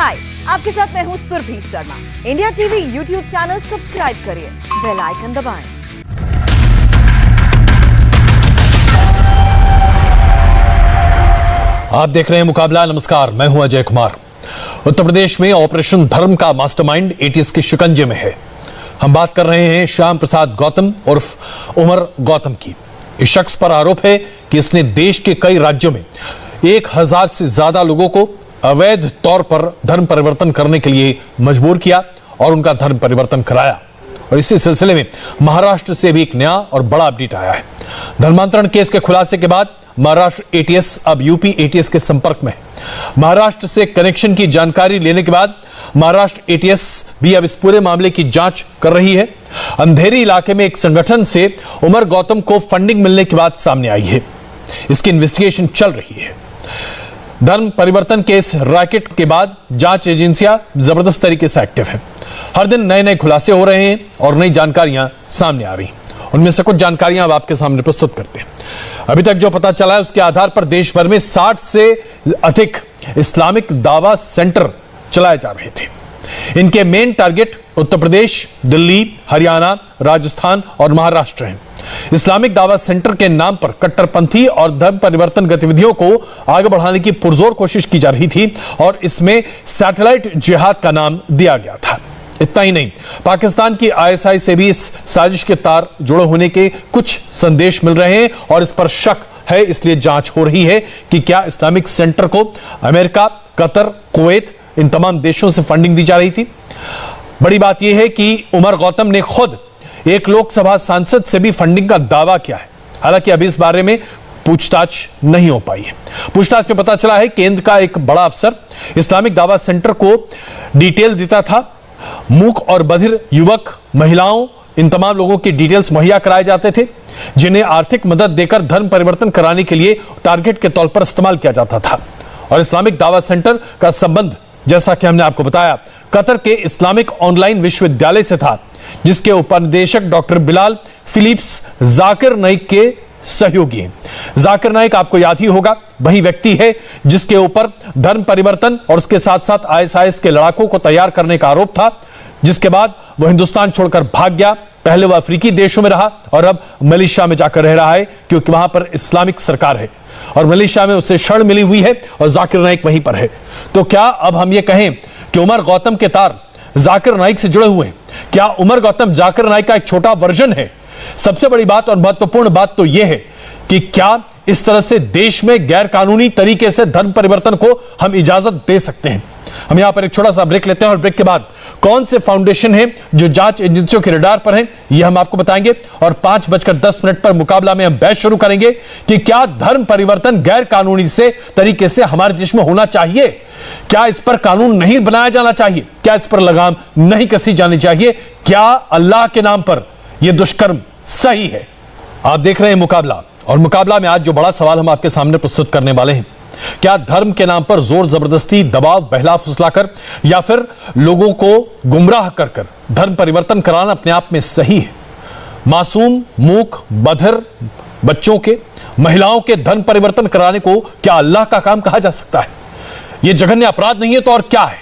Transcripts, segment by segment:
हाय, आपके साथ मैं हूँ Surabhi Sharma. India TV YouTube channel subscribe करिए, बेल आइकन दबाएं। आप देख रहे हैं मुकाबला। नमस्कार, मैं हूं अजय कुमार। उत्तर प्रदेश में ऑपरेशन धर्म का मास्टरमाइंड एटीएस के शिकंजे में है। हम बात कर रहे हैं श्याम प्रसाद गौतम उर्फ उमर गौतम की। इस शख्स पर आरोप है कि इसने देश के कई राज्यों में 1000 से ज्यादा लोगों को अवैध तौर पर धर्म परिवर्तन करने के लिए मजबूर किया और उनका धर्म परिवर्तन कराया। और इसी सिलसिले में महाराष्ट्र से भी एक नया और बड़ा अपडेट आया है। धर्मांतरण केस के खुलासे के बाद महाराष्ट्र एटीएस अब यूपी एटीएस के संपर्क में है। महाराष्ट्र से कनेक्शन की जानकारी लेने के बाद महाराष्ट्र एटीएस भी अब इस पूरे मामले की जांच कर रही है। अंधेरी इलाके में एक संगठन से उमर गौतम को फंडिंग मिलने की बात सामने आई है। इसकी इन्वेस्टिगेशन चल रही है। धर्म परिवर्तन केस रैकेट के बाद जांच एजेंसियां जबरदस्त तरीके से एक्टिव हैं। हर दिन नए नए खुलासे हो रहे हैं और नई जानकारियां सामने आ रही हैं। उनमें से कुछ जानकारियां अब आपके सामने प्रस्तुत करते हैं। अभी तक जो पता चला है उसके आधार पर देश भर में 60 से अधिक इस्लामिक दावा सेंटर चलाए जा रहे थे। इनके मेन टारगेट उत्तर प्रदेश, दिल्ली, हरियाणा, राजस्थान और महाराष्ट्र हैं। इस्लामिक दावा सेंटर के नाम पर कट्टरपंथी और धर्म परिवर्तन गतिविधियों को आगे बढ़ाने की पुरजोर कोशिश की जा रही थी और इसमें सैटेलाइट जिहाद का नाम दिया गया था। इतना ही नहीं, पाकिस्तान की आईएसआई से भी इस साजिश के तार जुड़े होने के कुछ संदेश मिल रहे हैं और इस पर शक है। इसलिए जांच हो रही है कि क्या इस्लामिक सेंटर को अमेरिका, कतर, कुवैत, इन तमाम देशों से फंडिंग दी जा रही थी। बड़ी बात यह है कि उमर गौतम ने खुद एक लोकसभा सांसद से भी फंडिंग का दावा किया है। हालांकि अभी इस बारे में पूछताछ नहीं हो पाई है। पूछताछ में पता चला है केंद्र का एक बड़ा अफसर इस्लामिक दावा सेंटर को डिटेल देता था। मूक और बधिर युवक, महिलाओं, इन तमाम लोगों की डिटेल्स मुहैया कराए जाते थे जिन्हें आर्थिक मदद देकर धर्म परिवर्तन कराने के लिए टारगेट के तौर पर इस्तेमाल किया जाता था। और इस्लामिक दावा सेंटर का संबंध, जैसा कि हमने आपको बताया, कतर के इस्लामिक ऑनलाइन विश्वविद्यालय से था, जिसके उपनिदेशक डॉक्टर बिलाल फिलिप्स जाकिर नाइक के सहयोगी हैं। जाकिर नाइक आपको याद ही होगा, वही व्यक्ति है जिसके ऊपर धर्म परिवर्तन और उसके साथ साथ आईएसआईएस के लड़ाकों को तैयार करने का आरोप था, जिसके बाद वो हिंदुस्तान छोड़कर भाग गया। पहले वह अफ्रीकी देशों में रहा और अब मलेशिया में जाकर रह रहा है, क्योंकि वहां पर इस्लामिक सरकार है और मलेशिया में उसे शरण मिली हुई है और जाकिर नाइक वहीं पर है। तो क्या अब हम ये कहें कि उमर गौतम के तार जाकिर नाइक से जुड़े हुए हैं? क्या उमर गौतम जाकिर नाइक का एक छोटा वर्जन है? सबसे बड़ी बात और महत्वपूर्ण बात तो यह है कि क्या इस तरह से देश में गैर कानूनी तरीके से धर्म परिवर्तन को हम इजाजत दे सकते हैं? हम यहां पर एक छोटा सा ब्रेक लेते हैं और ब्रेक के बाद कौन से फाउंडेशन हैं जो जांच एजेंसियों के रडार पर हैं, यह हम आपको बताएंगे। और 5:10 पर मुकाबला में हम बहस शुरू करेंगे कि क्या धर्म परिवर्तन गैर कानूनी से तरीके से हमारे देश में होना चाहिए? क्या इस पर कानून नहीं बनाया जाना चाहिए? क्या इस पर लगाम नहीं कसी जानी चाहिए? क्या अल्लाह के नाम पर यह दुष्कर्म सही है? आप देख रहे हैं मुकाबला, और मुकाबला में आज जो बड़ा सवाल हम आपके सामने प्रस्तुत करने वाले हैं, क्या धर्म के नाम पर जोर जबरदस्ती, दबाव, बहला फुसलाकर या फिर लोगों को गुमराह कर कर धर्म परिवर्तन कराना अपने आप में सही है? मासूम, मूक, बधिर बच्चों के, महिलाओं के धर्म परिवर्तन कराने को क्या अल्लाह का काम कहा जा सकता है? यह जघन्य अपराध नहीं है तो और क्या है?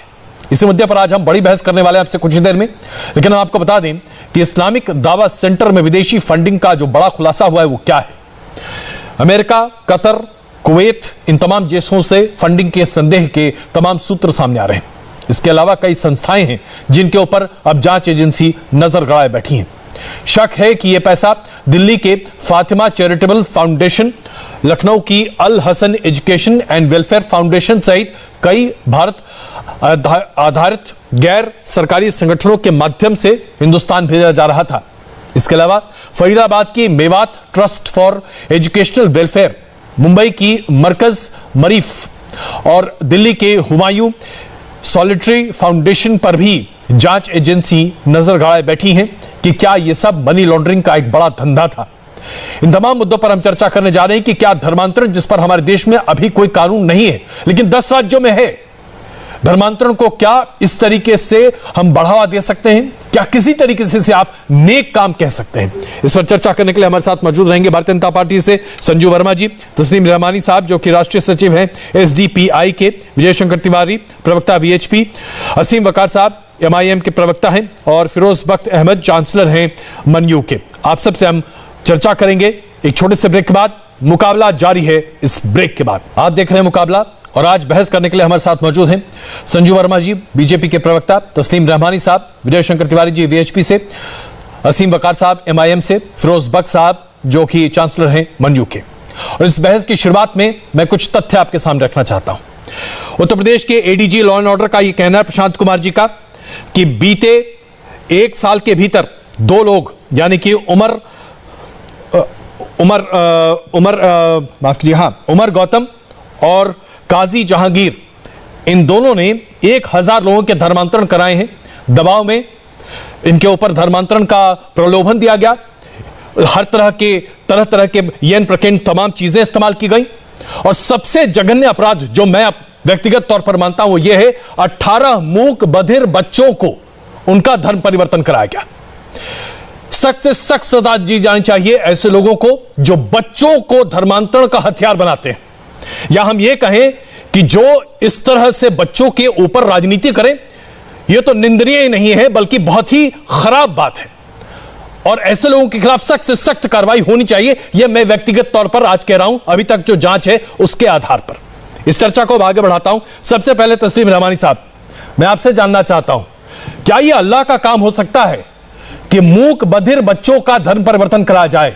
इसी मुद्दे पर आज हम बड़ी बहस करने वाले हैं आपसे कुछ ही देर में। लेकिन हम आपको बता दें कि इस्लामिक दावा सेंटर में विदेशी फंडिंग का जो बड़ा खुलासा हुआ है वो क्या है। अमेरिका, कतर, कुवैत, इन तमाम देशों से फंडिंग के संदेह के तमाम सूत्र सामने आ रहे हैं। इसके अलावा कई संस्थाएं हैं जिनके ऊपर अब जांच एजेंसी नजर गड़ाए बैठी हैं। शक है कि यह पैसा दिल्ली के फातिमा चैरिटेबल फाउंडेशन, लखनऊ की Al Hasan education and welfare foundation सहित कई भारत आधारित गैर सरकारी संगठनों के माध्यम से हिंदुस्तान भेजा जा रहा था। इसके अलावा फरीदाबाद की Mewat trust for educational welfare, Mumbai की मरकज मरीफ और दिल्ली के हुमायूं सॉलिटरी फाउंडेशन पर भी जांच एजेंसी नजर गड़ाए बैठी है कि क्या यह सब मनी लॉन्ड्रिंग का एक बड़ा धंधा था। इन तमाम मुद्दों पर हम चर्चा करने जा रहे हैं कि क्या धर्मांतरण, जिस पर हमारे देश में अभी कोई कानून नहीं है लेकिन 10 राज्यों में है, धर्मांतरण को क्या इस तरीके से हम बढ़ावा दे सकते हैं? क्या किसी तरीके से आप नेक काम कह सकते हैं? इस पर चर्चा करने के लिए हमारे साथ मौजूद रहेंगे भारतीय जनता पार्टी से संजू वर्मा जी, तस्लीम रहमानी साहब जो कि राष्ट्रीय सचिव हैं एसडीपीआई के, विजय शंकर तिवारी प्रवक्ता वीएचपी, असीम वकार साहब एमआईएम के प्रवक्ता हैं और फिरोज बख्त अहमद चांसलर हैं मनयू के। आप सबसे हम चर्चा करेंगे एक छोटे से ब्रेक के बाद। मुकाबला जारी है इस ब्रेक के बाद। आप देख रहे हैं मुकाबला और आज बहस करने के लिए हमारे साथ मौजूद हैं संजू वर्मा जी बीजेपी के प्रवक्ता, तस्लीम रहमानी साहब, विजय शंकर तिवारी जी वीएचपी से, असीम वकार साहब एमआईएम से, फिरोज बख्त साहब जो कि चांसलर हैं मनयू के। और इस बहस की शुरुआत में मैं कुछ तथ्य आपके सामने रखना चाहता हूं। उत्तर प्रदेश के एडीजी लॉ एंड ऑर्डर का यह कहना है, प्रशांत कुमार जी का, कि बीते 1 साल के भीतर 2 लोग यानी कि उमर गौतम और काजी जहांगीर, इन दोनों ने 1000 लोगों के धर्मांतरण कराए हैं। दबाव में इनके ऊपर धर्मांतरण का प्रलोभन दिया गया, हर तरह के यौन प्रकरण तमाम चीजें इस्तेमाल की गई। और सबसे जघन्य अपराध जो मैं व्यक्तिगत तौर पर मानता हूं यह है 18 मूक बधिर बच्चों को उनका धर्म परिवर्तन कराया गया। सख्त से सख्त सजा दी जानी चाहिए ऐसे लोगों को जो बच्चों को धर्मांतरण का हथियार बनाते हैं, या हम यह कहें कि जो इस तरह से बच्चों के ऊपर राजनीति करें। यह तो निंदनीय ही नहीं है बल्कि बहुत ही खराब बात है और ऐसे लोगों के खिलाफ सख्त से सख्त कार्रवाई होनी चाहिए। यह मैं व्यक्तिगत तौर पर आज कह रहा हूं, अभी तक जो जांच है उसके आधार पर। इस चर्चा को आगे बढ़ाता हूं। सबसे पहले तस्लीम रहमानी साहब, मैं आपसे जानना चाहता हूं, क्या यह अल्लाह का काम हो सकता है कि मूक बधिर बच्चों का धर्म परिवर्तन कराया जाए?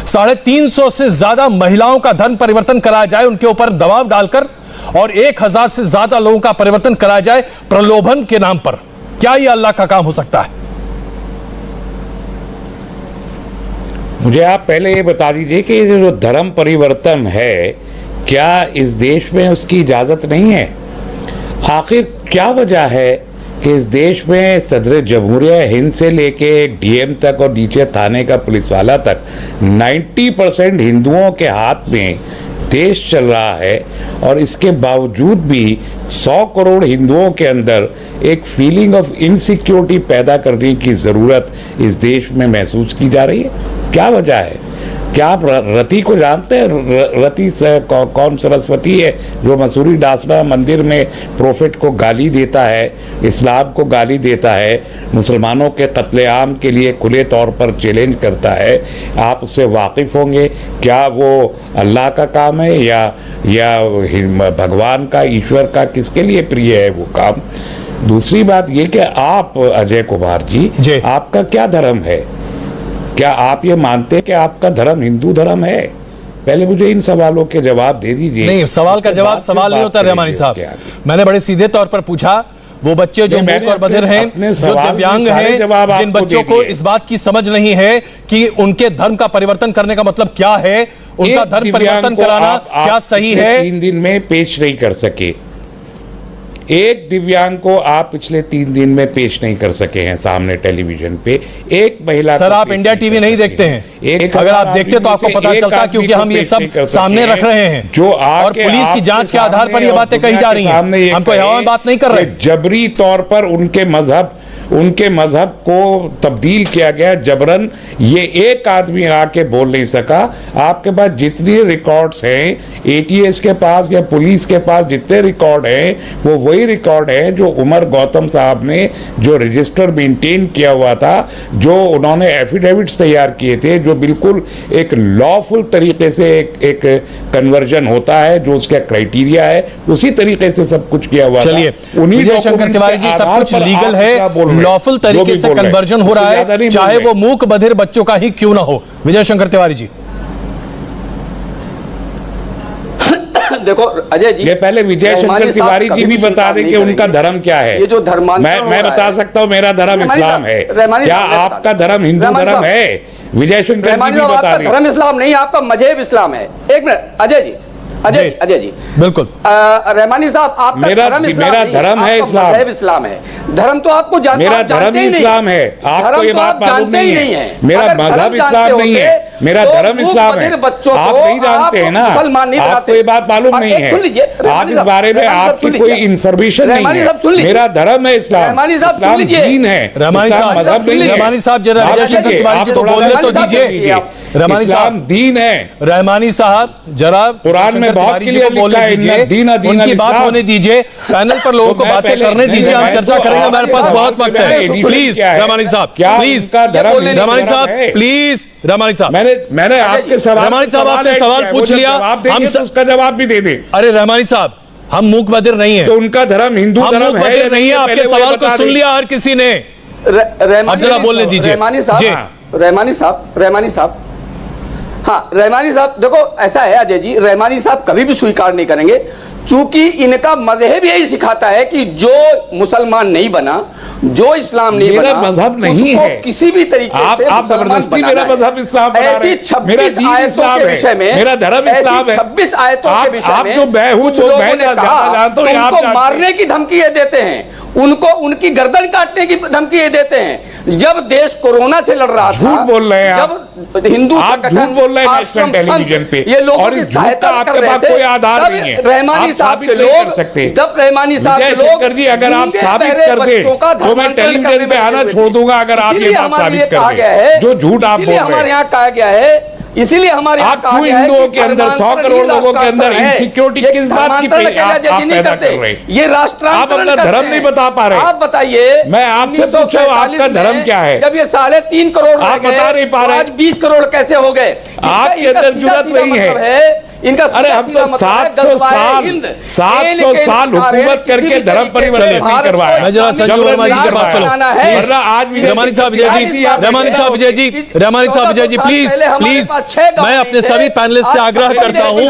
350 से ज्यादा महिलाओं का धर्म परिवर्तन कराया जाए उनके ऊपर दबाव डालकर, और 1000 से ज्यादा लोगों का परिवर्तन कराया जाए प्रलोभन के नाम पर। क्या यह अल्लाह का काम हो सकता है? मुझे आप पहले ये बता दीजिए कि ये जो धर्म परिवर्तन है, क्या इस देश में उसकी इजाज़त नहीं है? आखिर क्या वजह है कि इस देश में सदर जमहूरिया हिंद से लेके डीएम तक और नीचे थाने का पुलिस वाला तक 90% हिंदुओं के हाथ में देश चल रहा है, और इसके बावजूद भी 100 करोड़ हिंदुओं के अंदर एक फीलिंग ऑफ इनसिक्योरिटी पैदा करने की ज़रूरत इस देश में महसूस की जा रही है? क्या वजह है? क्या आप रति को जानते हैं? रति कौन सरस्वती है जो मसूरी डासना मंदिर में प्रोफेट को गाली देता है, इस्लाम को गाली देता है, मुसलमानों के कत्लेआम के लिए खुले तौर पर चैलेंज करता है। आप उससे वाकिफ़ होंगे। क्या वो अल्लाह का काम है या भगवान का, ईश्वर का? किसके लिए प्रिय है वो काम? दूसरी बात ये कि आप अजय कुमार जी, आपका क्या धर्म है? क्या आप ये मानते हैं कि आपका धर्म हिंदू धर्म है? पहले मुझे इन सवालों के जवाब दे दीजिए। नहीं, सवाल का जवाब सवाल नहीं होता रहमानी साहब। मैंने बड़े सीधे तौर पर पूछा, वो बच्चे जो मूक और बधिर हैं, जो दिव्यांग हैं, जिन बच्चों को इस बात की समझ नहीं है कि उनके धर्म का परिवर्तन करने का मतलब क्या है, उनका धर्म परिवर्तन कराना क्या सही है? 3 दिन में पेश नहीं कर सके। एक दिव्यांग को आप पिछले 3 दिन में पेश नहीं कर सके हैं सामने टेलीविजन पे। एक महिला, सर आप इंडिया टीवी नहीं देखते हैं? अगर आप देखते तो आपको पता चलता, क्योंकि हम ये सब सामने रख रहे हैं जो और पुलिस की जांच के आधार पर ये बातें कही जा रही हैं। हम कोई हवा बात नहीं कर रहे। जबरी तौर पर उनके मजहब को तब्दील किया गया जबरन, ये एक आदमी आके बोल नहीं सका। आपके पास जितने रिकॉर्ड्स हैं, एटीएस के पास या पुलिस के पास जितने रिकॉर्ड हैं, वो वही रिकॉर्ड है जो उमर गौतम साहब ने जो रजिस्टर मेंटेन किया हुआ था, जो उन्होंने एफिडेविट्स तैयार किए थे, जो बिल्कुल एक लॉफुल तरीके से एक कन्वर्जन होता है, जो उसका क्राइटेरिया है, उसी तरीके से सब कुछ किया हुआ। चलिए, विजय शंकर तिवारी जी, सब कुछ लीगल है, लॉफुल तरीके से कन्वर्जन हो रहा है, चाहे वो मूक बधिर बच्चों का ही क्यों ना हो। विजय शंकर तिवारी जी, देखो अजय जी, ये पहले विजय शंकर तिवारी जी भी बता दें कि उनका धर्म क्या है। ये जो मैं बता सकता हूँ, मेरा धर्म इस्लाम है। क्या आपका धर्म हिंदू धर्म है? विजय शंकर जी भी बता दें। धर्म इस्लाम नहीं, आपका मजहब इस्लाम है। एक मिनट अजय जी, अजय जी बिल्कुल। रहमानी साहब, आपका मेरा धर्म इस्लाम मेरा नहीं, धर्म है आपका इस्लाम। मजहब इस्लाम है। धर्म तो आपको मेरा धर्म इस्लाम है, आपको ये बात मालूम नहीं है। मेरा मजहब इस्लाम नहीं है, मेरा धर्म इस्लाम है। आप नहीं जानते हैं ना, आपको ये बात मालूम नहीं है। आप इस बारे में आपकी कोई इंफॉर्मेशन नहीं है। मेरा धर्म है इस्लाम, इस्लाम दीन है, इस्लाम मजहब नहीं है। रहमानी साहब जरा विजय शंकर तिवारी जी को बोलने तो दीजिए। रहमानी इस्लाम साहब दीन है। रहमानी साहब जरा कुरान में बहुत क्लियर लिखा है, इन्ना दीन दीन उनकी बात होने दीजिए, पैनल पर लोगों को बातें करने दीजिए, हम चर्चा करेंगे, हमारे पास बहुत वक्त है। प्लीज रहमानी साहब, प्लीज रहमानी साहब, प्लीज रहमानी साहब। मैंने आपके सवाल, रहमानी साहब आपने सवाल पूछ लिया, हम उसका जवाब भी दे दें। अरे रहमानी साहब, हम मूक बधिर नहीं है, तो उनका धर्म हिंदू हम धर्म मूक है बधिर नहीं है। आपके सवाल को सुन लिया हर किसी ने, अब जरा बोलने दीजिए। रहमानी साहब, हाँ रहमानी साहब, देखो ऐसा है अजय जी, रहमानी साहब कभी भी स्वीकार नहीं करेंगे, चूंकि इनका मजहब यही सिखाता है कि जो मुसलमान नहीं बना, जो इस्लाम नहीं मेरा बना, मजहब नहीं है, किसी भी तरीके से आप जबरदस्ती मेरा मजहब इस्लाम बना रहे हैं। ऐसी 26 आयतों के विषय में, मेरा धर्म इस्लाम है, 26 आयतों के विषय में आप जो मैं हूं कुछ लोगों ने कहा उनको मारने की धमकी देते हैं, उनको उनकी गर्दन काटने की धमकी देते हैं। जब देश कोरोना से लड़ रहा था, झूठ बोल रहे हैं जब हिंदू आप झूठ बोल रहे हैं नेशनल टेलीविजन पे, ये लोगों और की इस सहायता आपके पास कोई आधार नहीं है। रहमानी साहब के लोग, जब रहमानी साहब के लोग जी अगर आप साबित कर दे तो मैं टेलीविजन पे आना छोड़ दूंगा, अगर आप ये बात साबित कर दे जो झूठ आप बोल रहे हैं। हमारे यहाँ कहा गया है, इसीलिए हमारे आप क्यों हिंदुओं के अंदर 100 करोड़ लोगों के अंदर इनसिक्योरिटी किस बात की आप पैदा कर रहे हैं? ये राष्ट्रांतरण, आप अपना धर्म नहीं बता पा रहे। आप बताइए, मैं आपसे पूछा हूं आपका धर्म क्या है? जब ये 3.5 करोड़ आप बता नहीं पा रहे, आज 20 करोड़ कैसे हो गए? आपके अंदर जरूरत नहीं है इनका। अरे हम तो 700 साल हुकूमत करके धर्म परिवर्तन नहीं करवाया। मैं जरा संजू वर्मा जी के पास चलूं। आज रहमानी साहब विजय जी, रहमानी साहब विजय जी, रहमानी साहब विजय जी, प्लीज प्लीज, मैं अपने सभी पैनलिस्ट से आग्रह करता हूं,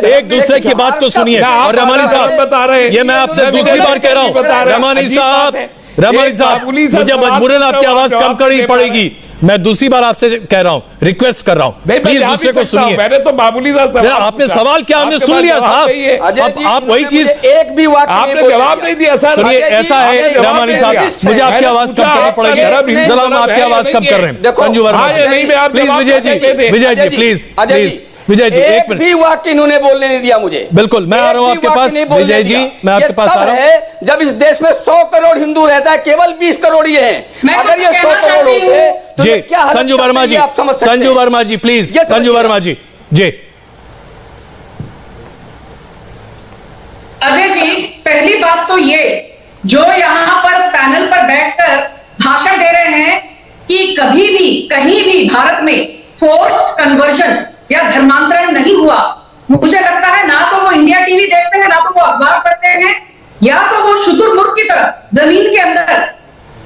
एक दूसरे की बात को सुनिए। और रहमानी साहब बता रहे हैं, ये मैं आपसे दूसरी बार कह रहा हूं, रहमानी साहब, रहमानी साहब, मुझे मजबूरन आपकी आवाज कम करनी पड़ेगी। मैं दूसरी बार आपसे कह रहा हूं, रिक्वेस्ट कर रहा हूं, प्लीज दूसरे को सुनिए। मैंने तो मामूली सा सवाल, आपने सवाल क्या, हमने सुन लिया साहब। अब आप वही चीज, एक भी वाक्य आपने जवाब नहीं दिया सर। सुनिए, ऐसा है रहमानी साहब, मुझे आपकी आवाज कम करनी पड़ेगी, जरा हम आपकी आवाज कम कर रहे हैं। Sanju Verma, please Vijay ji, Vijay ji please please, Vijay ji एक भी वाक्य इन्होंने बोलने नहीं दिया मुझे। बिल्कुल, मैं आ रहा हूं आपके पास विजय जी, मैं आपके पास आ रहा हूं। जब इस देश में 100 करोड़ हिंदू रहता है, केवल 20 करोड़ ये हैं। अगर ये 100 करोड़ होते तो जी, क्या हालत संजू वर्मा जी, आप समझ सकते हैं। संजू वर्मा जी प्लीज, संजू वर्मा जी जी। अजय जी, पहली बात तो ये, जो यहाँ पर पैनल पर बैठकर भाषण दे रहे हैं कि कभी भी कहीं भी भारत में फोर्स्ड कन्वर्जन या धर्मांतरण नहीं हुआ, मुझे लगता है ना तो वो इंडिया टीवी देखते हैं, ना तो वो अखबार पढ़ते हैं, या तो वो शुतुरमुर्ग की तरह जमीन के अंदर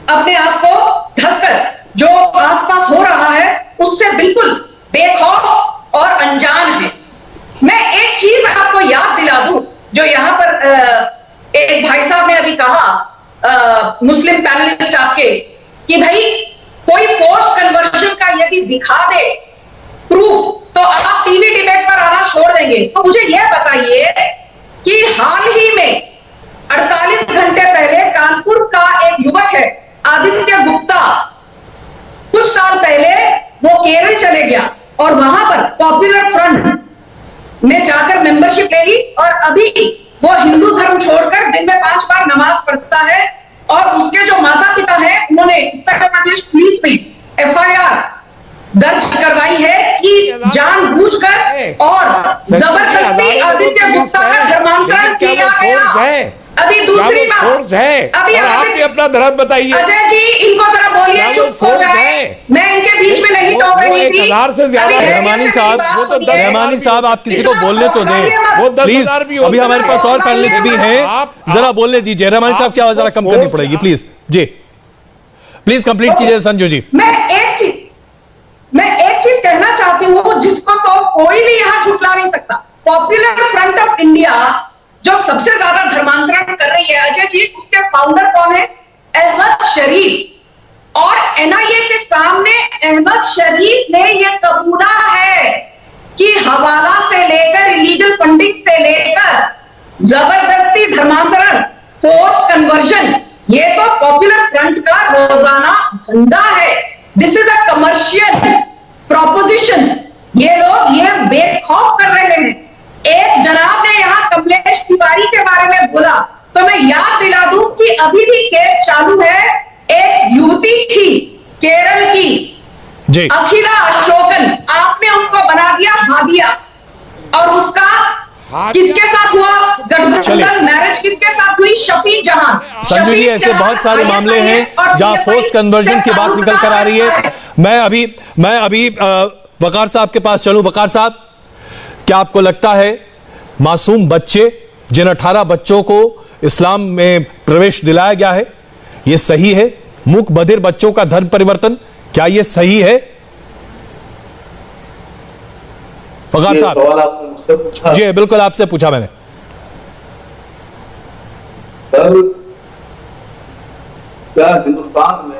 अपने आप को धंसकर जो आसपास हो रहा है उससे बिल्कुल बेखौफ और अनजान है। मैं एक चीज आपको याद दिला दूं, जो यहां पर एक भाई साहब ने अभी कहा, मुस्लिम पैनलिस्ट आपके, कि भाई कोई फोर्स कन्वर्जन का यदि दिखा दे प्रूफ तो आप टीवी डिबेट पर आना छोड़ देंगे। तो मुझे यह बताइए कि हाल ही में 48 घंटे पहले कानपुर का एक युवक है आदित्य गुप्ता, कुछ साल पहले वो केरल चले गया और वहां पर पॉपुलर फ्रंट में जाकर मेंबरशिप ले ली, और अभी वो हिंदू धर्म छोड़कर दिन में 5 बार नमाज पढ़ता है। और उसके जो माता पिता हैं, उन्होंने उत्तर प्रदेश पुलिस में FIR दर्ज करवाई है कि जानबूझकर और जबरदस्ती आदित्य गुप्ता का धर्मांतरण किया गया। अभी दूसरी बात, अभी आपने अपना धर्म बताइए। अजय जी, इनको जरा बोलिए, चुप हो जाए, मैं इनके बीच में नहीं टोक रही थी। 1000 से ज्यादा रहमानी साहब, रहमानी साहब आप किसी को बोलने तो दें प्लीज, अभी हमारे पास और पैनलिस्ट भी हैं, जरा बोलने दीजिए। रहमानी साहब की आवाज जरा कम करनी पड़ेगी प्लीज जी, प्लीज कंप्लीट कीजिए संजू जी। मैं एक चीज कहना चाहती हूं जिसको तो कोई भी यहां झुठला नहीं सकता। पॉपुलर फ्रंट ऑफ इंडिया जो सबसे ज्यादा धर्मांतरण कर रही है अजय जी, उसके फाउंडर कौन है? अहमद शरीफ। और NIA के सामने अहमद शरीफ ने यह कबूला है कि हवाला से लेकर इलीगल फंडिंग से लेकर जबरदस्ती धर्मांतरण, फोर्स कन्वर्जन, ये तो पॉपुलर फ्रंट का रोजाना धंधा है। This is a commercial proposition. ये लोग ये बेखौफ कर रहे हैं। एक जनाब ने यहां कमलेश तिवारी के बारे में बोला, तो मैं याद दिला दूं कि अभी भी केस चालू है। एक युवती थी केरल की जी, अखिला अशोकन, आपने उनको बना दिया हादिया, और उसका किसके साथ हुआ गठबंधन मैरिज, किसके साथ हुई? शफीक जहां। संजू जी, ऐसे बहुत सारे मामले हैं जहां फोर्स्ड कन्वर्जन की बात निकल कर आ रही है। मैं अभी वकार साहब के पास चलूं। वकार साहब, क्या आपको लगता है मासूम बच्चे, जिन 18 बच्चों को इस्लाम में प्रवेश दिलाया गया है, यह सही है? मूक बधिर बच्चों का धर्म परिवर्तन, क्या यह सही है? वकार साहब, सवाल आपने मुझसे पूछा। जी बिल्कुल, आपसे पूछा मैंने। सर, क्या हिंदुस्तान में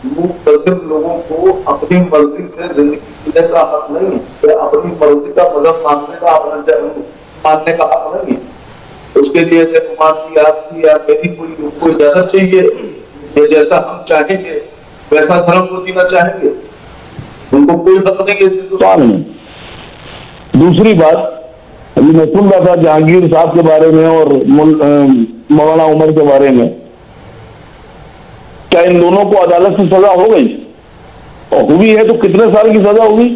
मूक बधिर लोगों को अपनी मर्जी से जिंदगी जीने का हक नहीं है? क्या अपनी मर्जी का मजहब मानने का हक नहीं है? उसके लिए अजय कुमार की, आपकी या मेरी कोई इजाजत चाहिए? ये जैसा हम चाहेंगे वैसा धर्म को जीना चाहेंगे? उनको कोई हक नहीं है इस हिंदुस्तान में। दूसरी बात, अभी मैं सुन रहा था जहांगीर साहब के बारे में और मौलाना उमर के बारे में, क्या इन दोनों को अदालत से सजा हो गई? और हुई है तो कितने साल की सजा हुई?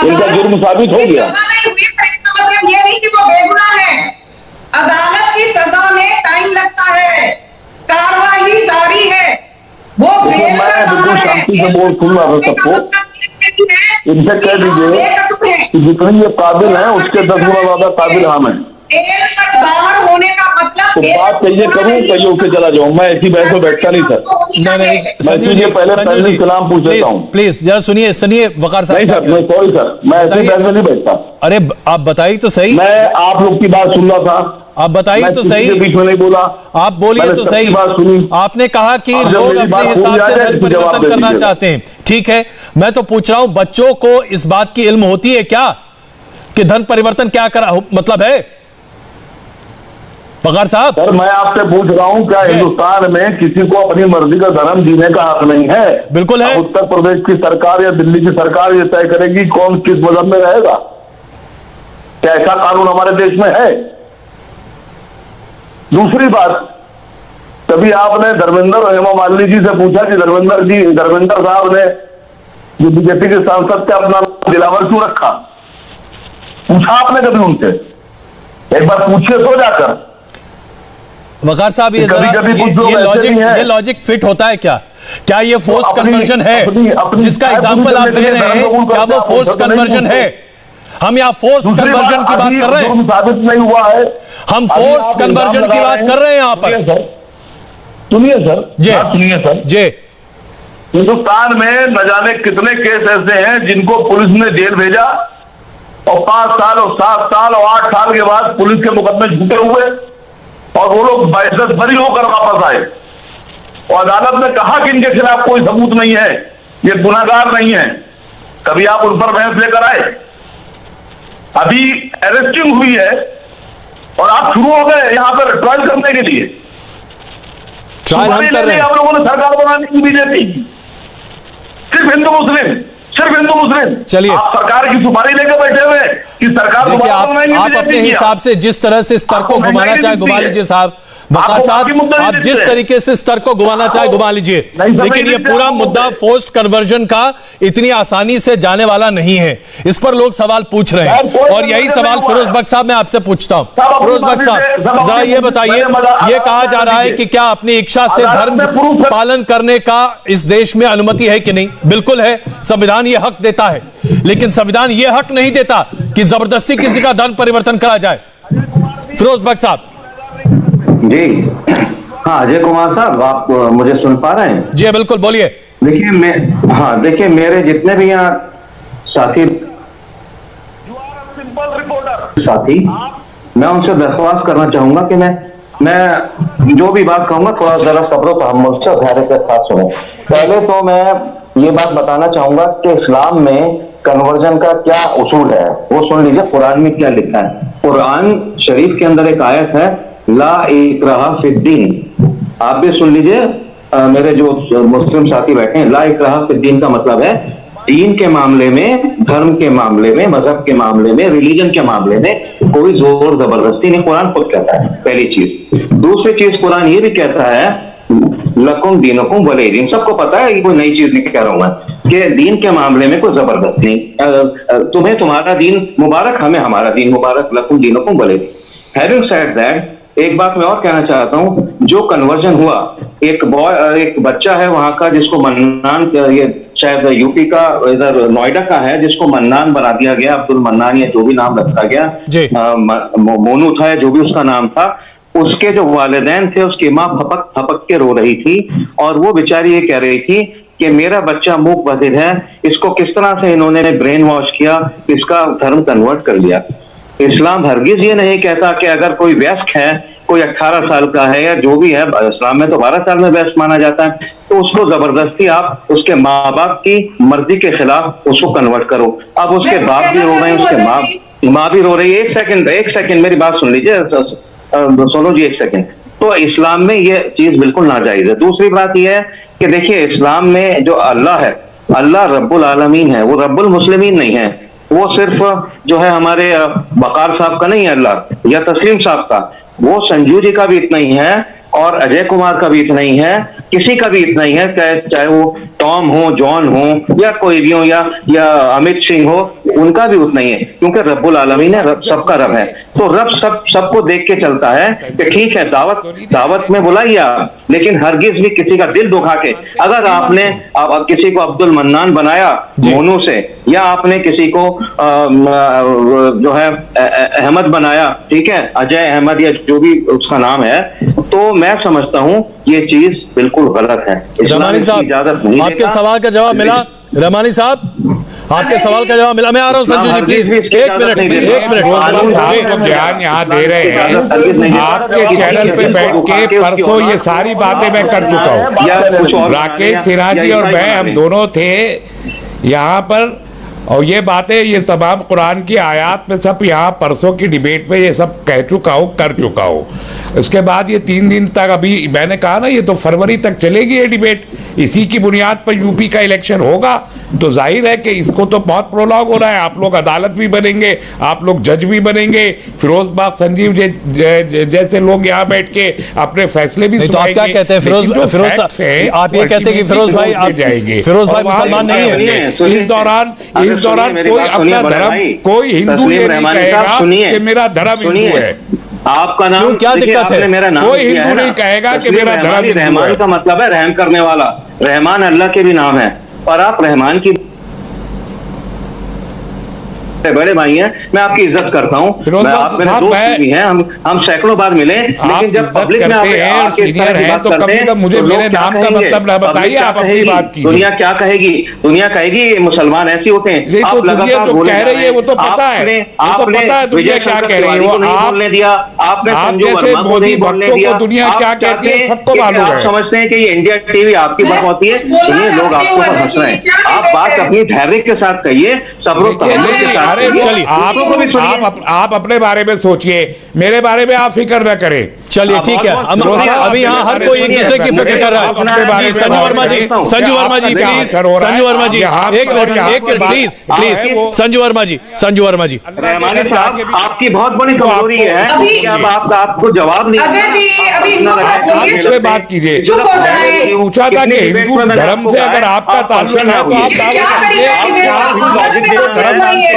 इनका जुर्म साबित हो गया। सजा नहीं हुई, इसका मतलब ये नहीं कि वो बेगुनाह है। अदालत की सजा में टाइम लगता है, कार्रवाई जारी है, वो मैं बिल्कुल शांति से बोल सुन रहा था सबको। इनसे कह दीजिए कि जितनी ये काबिल है उसके 10 गुना ज्यादा काबिल हम हैं। बाहर होने का मतलब, तो बात कहिए करूं, कहिए उसके चला जाऊं। मैं ऐसी बहस में बैठता नहीं सर। नहीं, संजू जी, पहले सलाम पूछ लेता हूं। प्लीज जरा सुनिए वकार साहब। नहीं सर, मैं सॉरी सर, मैं ऐसी बहस में नहीं बैठता। अरे आप बताइए तो सही। मैं आप लोग की बात सुन रहा था, आप बताइए तो सही। बीच में नहीं बोला, आप बोलिए तो सही। बात सुनी। आपने कहा कि लोग अपने हिसाब से धर्म परिवर्तन करना चाहते हैं, ठीक है। मैं तो पूछ रहा हूं, बच्चों को इस बात की इल्म होती है क्या कि धर्म परिवर्तन क्या मतलब है? वकार साहब, सर मैं आपसे पूछ रहा हूं, क्या हिंदुस्तान में किसी को अपनी मर्जी का धर्म जीने का हक नहीं है? बिल्कुल है। उत्तर प्रदेश की सरकार या दिल्ली की सरकार ये तय करेगी कौन किस मजहब में रहेगा। क्या ऐसा कानून हमारे देश में है? दूसरी बात, कभी आपने धर्मेंद्र और हेमा मालिनी जी से पूछा कि धर्मेंद्र साहब ने जो बीजेपी के सांसद थे अपना दिलावर क्यों रखा? पूछा आपने कभी उनसे? एक बार पूछिए तो जाकर। वकार साहब, ये लॉजिक फिट होता है क्या? क्या ये फोर्स कन्वर्जन है? जिसका एग्जांपल आप दे रहे हैं, क्या वो फोर्स कन्वर्जन है? हम यहाँ फोर्स कन्वर्जन की बात कर रहे हैं, साबित नहीं हुआ है। हम फोर्स कन्वर्जन की बात कर रहे हैं यहाँ पर। सुनिए सर, सुनिए सर जी। हिंदुस्तान में न जाने कितने केस ऐसे हैं जिनको पुलिस ने जेल भेजा और 5 साल और 7 साल और 8 साल के बाद पुलिस के मुकदमे झूठे हुए और वो लोग बाइज्जत बरी होकर वापस आए और अदालत ने कहा कि इनके खिलाफ कोई सबूत नहीं है, ये गुनाहगार नहीं है। कभी आप उन पर बहस लेकर आए? अभी अरेस्टिंग हुई है और आप शुरू हो गए यहाँ पर ट्रायल करने के लिए। ट्रायल हम कर रहे हैं। आप लोगों ने सरकार बनाने की बीजेपी, सिर्फ हिंदू मुस्लिम। चलिए, आप सरकार की सुपारी लेकर बैठे हुए कि सरकार देखिए, आप अपने हिसाब से जिस तरह से स्तर को घुमाना चाहे घुमा लीजिए साहब। वकार साहब, आप जिस तरीके से स्तर को घुमाना चाहे घुमा लीजिए, लेकिन ये पूरा मुद्दा फोर्स्ड कन्वर्जन का इतनी आसानी से जाने वाला नहीं है। इस पर लोग सवाल पूछ रहे हैं और यही सवाल फिरोज बख्श साहब मैं आपसे पूछता हूं। फिरोज बख्श साहब, जरा ये बताइए, ये कहा जा रहा है कि क्या अपनी इच्छा से धर्म पालन करने का इस देश में अनुमति है कि नहीं? बिल्कुल है, संविधान ये हक देता है, लेकिन संविधान ये हक नहीं देता कि जबरदस्ती किसी का धर्म परिवर्तन करा जाए। फिरोज बख्श साहब जी। हाँ अजय कुमार साहब, आप मुझे सुन पा रहे हैं? जी बिल्कुल, बोलिए। देखिए मेरे जितने भी यहाँ साथी मैं उनसे दरख्वास्त करना चाहूंगा कि मैं जो भी बात कहूंगा थोड़ा जरा सब्र तहम्मुल से धैर्य के साथ सुने। पहले तो मैं ये बात बताना चाहूंगा कि इस्लाम में कन्वर्जन का क्या उसूल है, वो सुन लीजिए कुरान में क्या लिखा है। कुरान शरीफ के अंदर एक आयत है, ला इकराहा फिद्दीन। आप भी सुन लीजिए, मेरे जो मुस्लिम साथी बैठे हैं, ला इकराहा फिद्दीन का मतलब है दीन के मामले में, धर्म के मामले में, मजहब के मामले में, रिलीजन के मामले में कोई जोर जबरदस्ती नहीं, कुरान खुद कहता है, पहली चीज। दूसरी चीज, कुरान ये भी कहता है लकुम दीनुकुम वली दीन। सबको पता है, ये कोई नई चीज नहीं कह रहा हूं मैं, कि दीन के मामले में कोई जबरदस्त नहीं, तुम्हें तुम्हारा दीन मुबारक, हमें हमारा दीन मुबारक, लकुम दीनुकुम वली दीन। हैविंग सेड दैट, एक बात मैं और कहना चाहता हूं, जो कन्वर्जन हुआ, एक बच्चा है वहां का जिसको मन्नान, ये शायद यूपी का, इधर नोएडा का है, जिसको मन्नान बना दिया गया, अब्दुल मन्नान या जो भी नाम रखा गया, मोनू था जो भी उसका नाम था, उसके जो वालिदैन थे उसकी माँ फपक फपक के रो रही थी, और वो बेचारी ये कह रही थी कि मेरा बच्चा मूक बधिर है, इसको किस तरह से इन्होंने ब्रेन वॉश किया, इसका धर्म कन्वर्ट कर लिया। इस्लाम हरगिज ये नहीं कहता कि अगर कोई वयस्क है, कोई 18 साल का है या जो भी है, इस्लाम में तो 12 साल में वयस्क माना जाता है, तो उसको जबरदस्ती आप उसके माँ बाप की मर्जी के खिलाफ उसको कन्वर्ट करो। अब उसके बाप भी रो रहे हैं, उसके माँ भी रो रही है। एक सेकंड मेरी बात सुन लीजिए, सुनो जी, एक सेकंड। तो इस्लाम में ये चीज बिल्कुल नाजायज है। दूसरी बात यह है कि देखिए, इस्लाम में जो अल्लाह है, अल्लाह रब्बुल आलमीन है, वो रब्बुल मुस्लिमीन नहीं है। वो सिर्फ जो है हमारे बकार साहब का नहीं है अल्लाह, या तस्लीम साहब का, वो संजू जी का भी इतना ही है, और अजय कुमार का भी इतना ही है, किसी का भी इतना ही है, चाहे वो टॉम हो, जॉन हो, या कोई भी हो, या अमित सिंह हो, उनका भी उतना ही है, क्योंकि रब्बुल आलमीन है, रब सबका रब है। तो रब सबको देख के चलता है कि ठीक है, दावत में बुलाइए आप, लेकिन हरगिज भी किसी का दिल दुखा के, अगर आपने किसी को अब्दुल मन्नान बनाया मोनू से, या आपने किसी को जो है अहमद बनाया, ठीक है, अजय अहमद या जो भी उसका नाम है, तो मैं समझता हूं ये चीज बिल्कुल गलत है। रमानी साहब, आपके सवाल का जवाब मिला? रमानी साहब, आपके सवाल का जवाब मिला? मैं आ रहा हूं संजू जी, प्लीज एक मिनट। साहब को ज्ञान यहाँ दे रहे हैं, आपके चैनल पे बैठ के परसों ये सारी बातें मैं कर चुका हूँ। राकेश सिराजी और मैं, हम दोनों थे यहाँ पर, और ये बातें, ये तमाम कुरान की आयत में सब यहाँ परसों की डिबेट में ये सब कह चुका हूँ, कर चुका हूँ। इसके बाद ये 3 दिन तक, अभी मैंने कहा ना, ये तो फरवरी तक चलेगी ये डिबेट। इसी की बुनियाद पर यूपी का इलेक्शन होगा, तो जाहिर है कि इसको तो बहुत प्रोलॉग हो रहा है। आप लोग अदालत भी बनेंगे, आप लोग जज भी बनेंगे, फिरोज बाग संजीव जैसे लोग यहाँ बैठ के अपने फैसले भी सुनाएंगे। तो आप क्या कहते हैं फिरोज, आप ये कहते हैं कि फिरोज भाई मुसलमान नहीं है? इस दौरान कोई अपना धर्म, कोई हिंदू ये नहीं कहेगा कि मेरा धर्म हिंदू है। आपका नाम क्या दिक्कत है? मेरा नाम कोई हिंदू नहीं कहेगा कि मेरा धर्म हिंदू है। रहमान का मतलब है रहम करने वाला, रहमान अल्लाह के भी नाम है, और आप रहमान की बड़े भाई हैं, मैं आपकी इज्जत करता हूँ, आप मेरे दोस्त भी हैं, हम सैकड़ों बार मिले, लेकिन जब पब्लिक में सीनियर हैं तो कभी कभी मुझे मेरे नाम का मतलब ना बताइए, आप अपनी बात कीजिए। दुनिया क्या कहेगी? दुनिया कहेगी मुसलमान ऐसे होते हैं। दुनिया जो कह रही है वो तो पता है, वो तो पता है दुनिया क्या कह रही है। वो बोलने दिया आपने, आप जैसे मोदी भक्तों को दुनिया क्या कहती है सबको मालूम है। समझते हैं कि ये इंडिया टीवी आपकी बात होती है, ये लोग आपको हंस रहे हैं। आप बात अपनी धैर्य के साथ कहिए, सब्र के साथ। चलिए, आप अपने बारे में सोचिए, मेरे बारे में आप फिक्र न करें। चलिए ठीक है, अभी यहाँ हर कोई एक दूसरे की फिक्र कर रहा है। संजू वर्मा जी, संजू वर्मा जी प्लीज, संजू वर्मा जी एक मिनट प्लीज, संजू वर्मा जी, संजू वर्मा जी। आपकी बहुत बड़ी कमजोरी है कि आपको जवाब नहीं। अभी बात कीजिए, पूछा था कि हिंदू धर्म से अगर आपका ताल्लुक है तो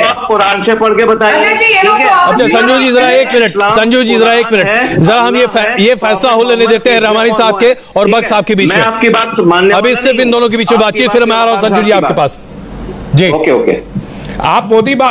आप कुरान से पढ़ के बताइए। अच्छा संजू जी जरा एक मिनट, संजू जी जरा एक मिनट, जरा हम ये फैसला हो लेने देते हैं रहमानी साहब के और बख्श साहब के बीच में। आपकी बात मानने, अभी सिर्फ इन दोनों के बीच में बातचीत, फिर मैं आ रहा हूं संजू जी आपके पास। जी ओके। आप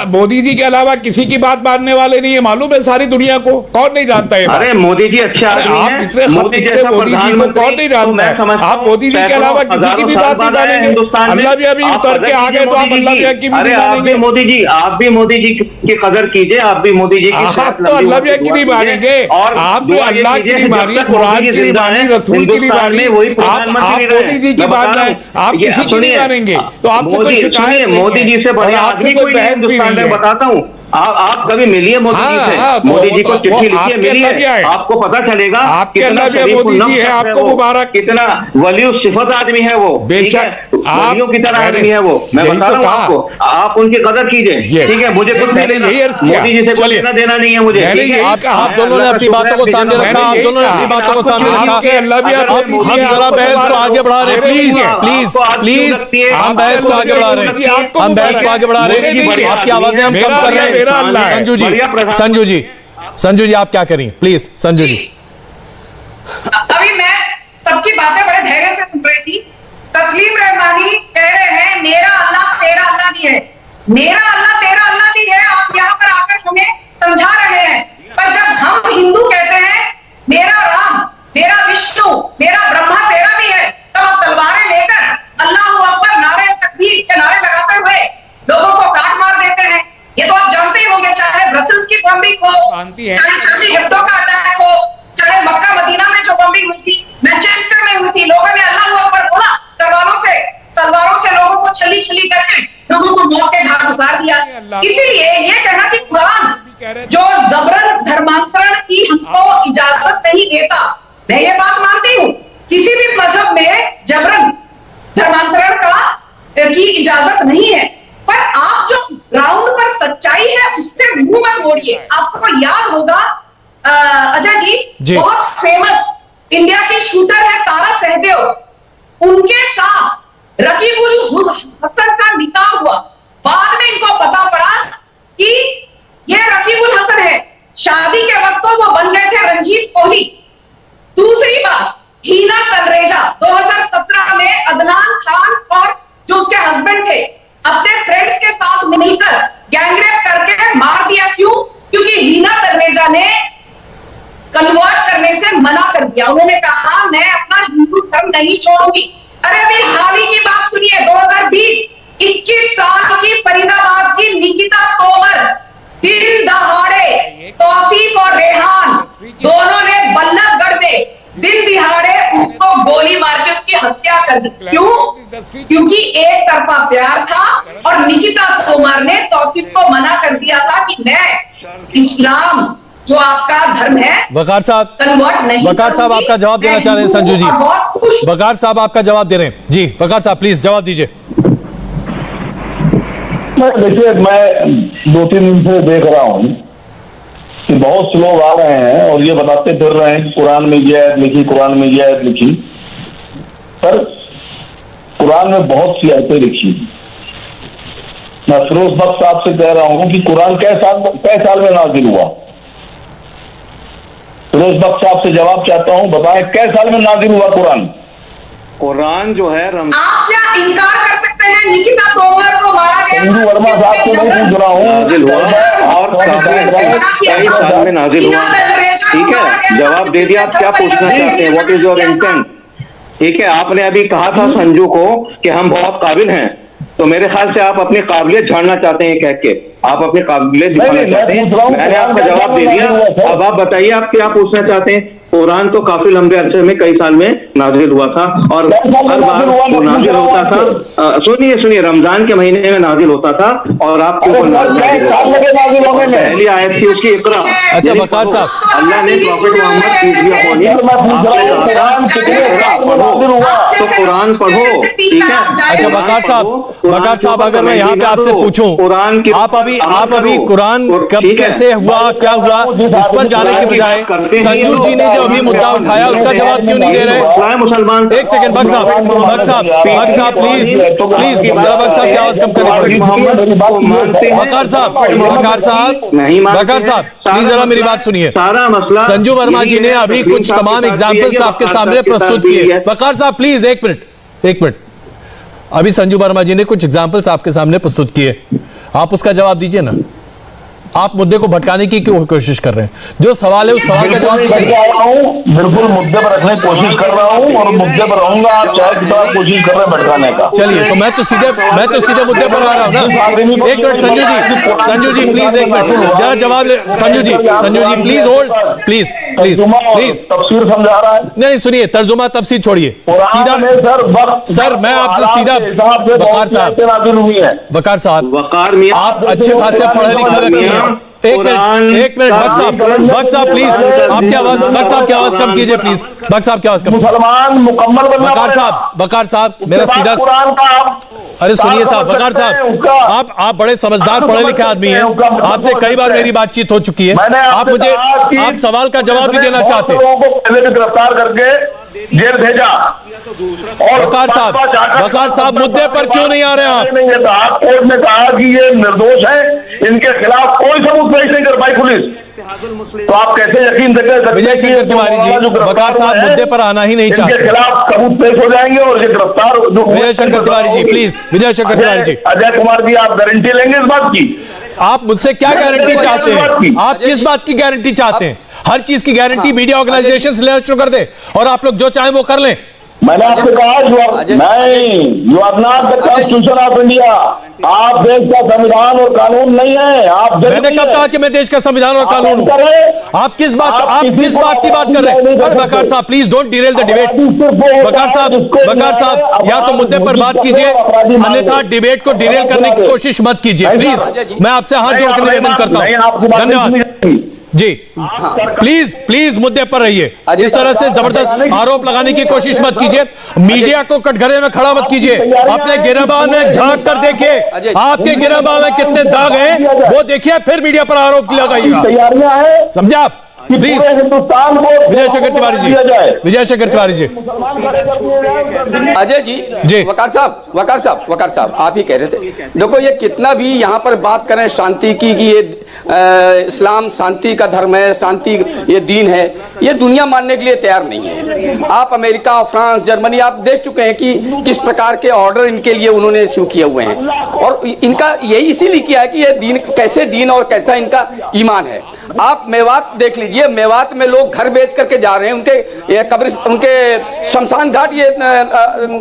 मोदी जी के अलावा किसी की बात मानने वाले नहीं है, मालूम है सारी दुनिया को, कौन नहीं जानता है। अरे मोदी जी अच्छा आदमी आप हैं, इतने मोदी जी को कौन नहीं जानता है। आप मोदी जी के अलावा किसी की भी बात नहीं मानेंगे। अल्लाह भी अभी उतर के आ गए तो आप अल्लाह भी की भी नहीं मानेंगे। आप भी मोदी जी की कदर कीजिए, आप भी मोदी जी की आप तो अल्लाह भी की नहीं मानेंगे, आप भी अल्लाह की नहीं मानिए, कुरान की नहीं मानी, रसूल की नहीं मानी, आप मोदी जी की बात है, आप किसी की नहीं मानेंगे। तो आपसे कोई शिकायत, मोदी जी से बढ़िया आदमी कोई नहीं हिंदुस्तान में, बताता हूँ। आप कभी मिलिए मोदी जी से, मोदी जी को चिट्ठी लिखिए, मिलिए, आपको पता चलेगा आपके अल्लाह भी मोदी जी है, आपको मुबारक। कितना वली सिफत आदमी है वो, बेशक वलियों की तरह आदमी है वो, मैं बता रहा हूँ आपको, आप उनकी कदर कीजिए, ठीक है। मुझे कुछ मोदी जी से कोई लेना देना नहीं है मुझे। आप दोनों ने अपनी बातों को सामने रखा, आप दोनों ने अपनी बातों को सामने रखा। हम जरा बहस को आगे बढ़ा रहे हैं, प्लीज प्लीज प्लीज, हम बहस को आगे बढ़ा रहे हैं, हम बहस को आगे बढ़ा रहे हैं। आपकी आवाजें हम कम कर रहे हैं। संजू जी आप क्या करें प्लीज। संजू जी अभी मैं सबकी बातें बड़े धैर्य से सुन रही थी। तस्लीम रहमानी कह रहे हैं मेरा अल्लाह तेरा अल्लाह भी है, मेरा अल्लाह तेरा अल्लाह भी है। आप यहाँ पर आकर हमें समझा रहे हैं, पर जब हम हिंदू कहते हैं मेरा राम, मेरा विष्णु, मेरा ब्रह्मा तेरा भी है, तब आप तलवारें लेकर अल्लाह अकबर नारे तकबीर के नारे लगाते हुए लोगों को काट मार देते हैं। ये तो आप जानते ही होंगे, चाहे ब्रसेल्स की बॉम्बिंग हो, चाहे चार्ली हेब्डो का अटैक हो, चाहे मक्का मदीना में जो बॉम्बिंग हुई थी, मैनचेस्टर में हुई थी, लोगों ने अल्लाह अकबर बोला, तलवारों से लोगों को छली छली करके लोगों को मौत के घाट उतार दिया। इसीलिए ये कहना कि कुरान जो जबरन धर्मांतरण की हमको इजाजत नहीं देता, मैं ये बात मानती हूँ, किसी भी मजहब में जबरन धर्मांतरण की इजाजत नहीं है, पर आप जो ग्राउंड पर सच्चाई है उससे मुंह मत मोड़िए। आपको याद होगा अजय जी, बहुत फेमस इंडिया की शूटर है तारा सहदेव, उनके साथ रकीबुल हसन का निकाह हुआ। बाद में इनको पता पड़ा कि ये रकीबुल हसन है, शादी के वक्त तो वो बन गए थे रंजीत कोहली। दूसरी बात, हीना तलरेजा 2017 में अदनान खान और जो उसके हस्बैंड थे अपने फ्रेंड्स के साथ मिलकर गैंगरेप करके मार दिया। क्यों? क्योंकि हीना तलरेजा ने कन्वर्ट करने से मना कर दिया। उन्होंने कहा मैं अपना हिंदू धर्म नहीं छोड़ूंगी। अरे अभी हाल ही की बात सुनिए, 2020 21 साल की फरीदाबाद की निकिता तोमर दिन दहाड़े तौसीफ और रेहान दोनों ने बल्लभगढ़ में दिन दिहाड़े उसको गोली मार के उसकी हत्या कर दी। क्यों? क्योंकि एक तरफा प्यार था और निकिता तोमर ने तौसीफ को मना कर दिया था कि मैं इस्लाम जो आपका धर्म है वकार साहब, कन्वर्ट नहीं। वकार साहब आपका जवाब देना चाह रहे हैं संजू जी। वकार साहब आपका जवाब दे रहे हैं जी। वकार साहब प्लीज जवाब दीजिए। देखिए, मैं 2-3 दिन से देख रहा हूँ कि बहुत से लोग आ रहे हैं और ये बताते फिर रहे हैं कि कुरान में ये आयत लिखी, कुरान में ये आयत लिखी। पर कुरान में बहुत सी आयतें लिखी। मैं फिरोज बख्श साहब से कह रहा हूँ कि कुरान कै साल में नाजिल हुआ? फिरोज बख्श साहब से जवाब चाहता हूँ, बताएं कै साल में नाजिल हुआ कुरान? कुरान जो है आप क्या इनकार कर सकते हैं निकिता तोमर को मारा गया? हिंदू वर्मा साहब से मैं पूछ रहा हूँ, नाजिल हुआ और कई साल में नाजिल हुआ। ठीक है, जवाब दे दिया। आप क्या पूछना चाहते हैं? What is your intent? ठीक है, आपने अभी कहा था संजू को कि हम बहुत काबिल हैं, तो मेरे ख्याल से आप अपनी काबिलियत झाड़ना चाहते हैं कह के, आप अपनी काबिलियत दिखाना चाहते हैं। मैंने आपका जवाब दे दिया, अब आप बताइए आप क्या पूछना चाहते हैं। कुरान तो काफी लंबे अरसे में कई साल में नाजिल हुआ था और हर बार वो नाजिल होता था। सुनिए, रमजान के महीने में नाजिल होता था और आपके पहली आयत थी उसकी इकरा। अच्छा वकार साहब, अल्लाह ने प्रॉफिट मोहम्मद तो कुरान पढ़ो। ठीक है, अच्छा वकार साहब अगर मैं यहाँ पे आपसे पूछूं, कुरान की आप अभी कुरान कब कैसे हुआ, क्या हुआ, इस पर जाने के बजाय संजू जी ने जो अभी मुद्दा उठाया उसका जवाब क्यों नहीं दे रहे? मुसलमान एक सेकंड भक्त साहब प्लीज भक्त साहब की आवाज कम करें। वकार साहब प्लीज जरा मेरी बात सुनिए। सारा मसला संजू वर्मा जी ने अभी कुछ तमाम एग्जाम्पल्स आपके सामने प्रस्तुत किए। वकार साहब प्लीज एक मिनट। अभी संजू वर्मा जी ने कुछ एग्जाम्पल्स आपके सामने प्रस्तुत किए। आप उसका जवाब दीजिए ना। आप मुद्दे को भटकाने की क्यों कोशिश कर रहे हैं? जो सवाल है उस सवाल का जवाब दीजिए। बिल्कुल मुद्दे पर रखने की कोशिश कर रहा हूँ और मुद्दे पर रहूंगा। आप चाहे कितना कोशिश कर रहे हैं भटकाने का। चलिए, तो मैं तो सीधे मुद्दे पर आ रहा हूँ ना। एक मिनट संजू जी प्लीज, एक मिनट जरा जवाब ले। संजू जी प्लीज होल्ड, प्लीज तफसीर समझा रहा है। नहीं सुनिए, तर्जुमा तफसीर छोड़िए, सीधा सर मैं आपसे सीधा वकार साहब आप अच्छे खासे पढ़े लिखे व्यक्ति हैं। एक मिनट भक्त साहब प्लीज आपकी आवाज, भक्त साहब की आवाज कम कीजिए प्लीज, भक्त साहब की आवाज कम। मुसलमान मुकम्मल वकार साहब मेरा सीधा, अरे सुनिए साहब, वकार साहब आप बड़े समझदार पढ़े लिखे आदमी हैं, आपसे कई बार मेरी बातचीत हो चुकी है, आप सवाल का जवाब नहीं देना चाहते। लोगों को पहले भी गिरफ्तार करके जेल भेजा। और वकार साहब मुद्दे पर क्यों नहीं आ रहे आप? कोर्ट ने कहा कि ये निर्दोष है, इनके खिलाफ कोई सबूत पेश नहीं कर पाई पुलिस, तो आप कैसे यकीन देकर विजय शंकर तिवारी जी, वकार साहब मुद्दे पर आना ही नहीं चाहते, इनके खिलाफ सबूत पेश हो जाएंगे और ये गिरफ्तार। विजय शंकर तिवारी जी प्लीज, विजय शंकर तिवारी जी, अजय कुमार जी आप गारंटी लेंगे इस बात की? आप मुझसे क्या गारंटी चाहते हैं? आप किस बात की गारंटी चाहते हैं? हर चीज की गारंटी मीडिया ऑर्गेनाइजेशन लेना शुरू कर दे और आप लोग जो चाहें वो कर लें। मैंने आपसे कहा you are not the constitution of India. आप देश का संविधान और कानून नहीं है। आप मैंने कब कहा कि मैं देश का संविधान और कानून हूं? आप किस बात की बात कर रहे हैं? वकार साहब please don't derail the debate. Waqar साहब या तो मुद्दे पर बात कीजिए, अन्यथा डिबेट को डिरेल करने की कोशिश मत कीजिए प्लीज। मैं आपसे हाथ जोड़कर निवेदन करता हूं, धन्यवाद जी। प्लीज मुद्दे पर रहिए, इस तरह से जबरदस्त आरोप लगाने की कोशिश मत कीजिए, मीडिया को कटघरे में खड़ा मत कीजिए। अपने गिरबान में झांक कर देखिए, आपके गिरबान में कितने दाग हैं वो देखिए, फिर मीडिया पर आरोप लगाइएगा। समझा आप? प्लीज हिंदुस्तान को विजय शंकर तिवारी जी, विजय शंकर तिवारी जी। अजय जी वकार साहब आप ही कह रहे थे, देखो ये कितना भी यहाँ पर बात करें शांति की कि ये इस्लाम शांति का धर्म है, शांति ये दीन है, ये दुनिया मानने के लिए तैयार नहीं है। आप अमेरिका, फ्रांस, जर्मनी आप देख चुके हैं कि किस प्रकार के ऑर्डर इनके लिए उन्होंने इश्यू किए हुए हैं, और इनका यही इसीलिए किया है कि ये दीन कैसे दीन और कैसा इनका ईमान है। आप मेवात देख लीजिए, मेवात में लोग घर बेच करके जा रहे हैं, उनके कब्र, उनके शमशान घाट ये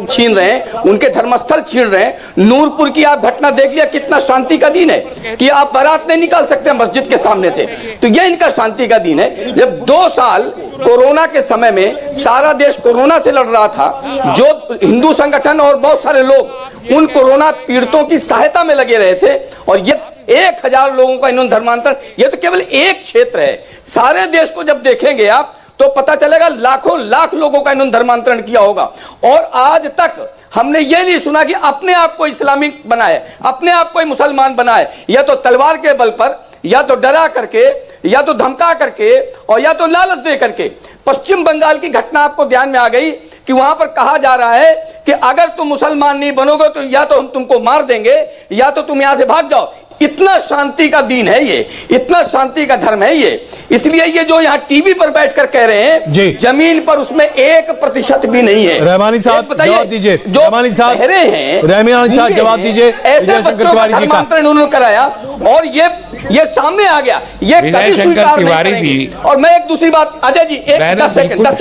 छीन रहे हैं, उनके धर्मस्थल छीन रहे हैं। नूरपुर की आप घटना देख लिया, कितना शांति का दिन है कि आप बारात नहीं निकाल सकते मस्जिद के सामने से, तो ये इनका शांति का दिन है। जब 2 साल कोरोना के समय में सारा देश कोरोना से लड़ रहा था, जो हिंदू संगठन और बहुत सारे लोग उन कोरोना पीड़ितों की सहायता में लगे रहे थे, और ये 1000 लोगों का इन्होंने धर्मांतरण, ये तो केवल एक क्षेत्र है, सारे देश को जब देखेंगे आप तो पता चलेगा लाखों लाख लोगों का इन्होंने धर्मांतरण किया होगा। और आज तक हमने ये नहीं सुना कि अपने आप को इस्लामिक बनाए, अपने आप को मुसलमान बनाए, या तो तलवार के बल पर, या तो डरा करके, या तो धमका करके, और या तो लालच दे करके। पश्चिम बंगाल की घटना आपको ध्यान में आ गई कि वहां पर कहा जा रहा है कि अगर तुम मुसलमान नहीं बनोगे तो या तो हम तुमको मार देंगे, या तो तुम यहां से भाग जाओ। इतना शांति का दीन है ये, इतना शांति का धर्म है ये। इसलिए ये जो यहाँ टीवी पर बैठकर कह रहे हैं, जमीन पर उसमें 1% भी नहीं है। रहमानी साहब जवाब दीजिए, जो रहमानी साहब जवाब दीजिए। ऐसे बच्चों का धर्मांतरण उन्होंने कराया और ये सामने आ गया, ये कभी स्वीकार नहीं करेंगे। और मैं एक दूसरी बात, अजय जी 10 सेकंड 10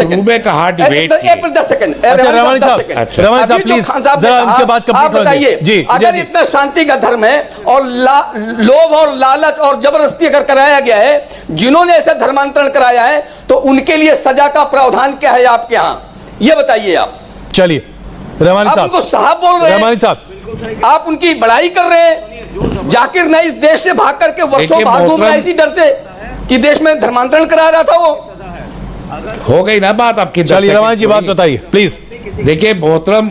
सेकंड रहमानी साहब प्लीज जरा उनके बात आप बताइए, अगर इतना शांति का धर्म है और लोभ और लालच और जबरदस्ती अगर कराया गया है, जिन्होंने ऐसा धर्मांतरण कराया है, तो उनके लिए सजा का प्रावधान क्या है आपके यहाँ, ये बताइए आप। चलिए रहमानी साहब, उनको साहब बोल रहे हैं, रहमानी साहब आप उनकी बड़ाई कर रहे हैं। जाकिर नाइक देश से भाग करके वर्षों भाग घूम रहा है इसी डर से कि देश में धर्मांतरण करा रहा था। वो हो गई ना बात आपकी। चलिए रहमानी जी बात बताइए प्लीज। देखिए मोहतरम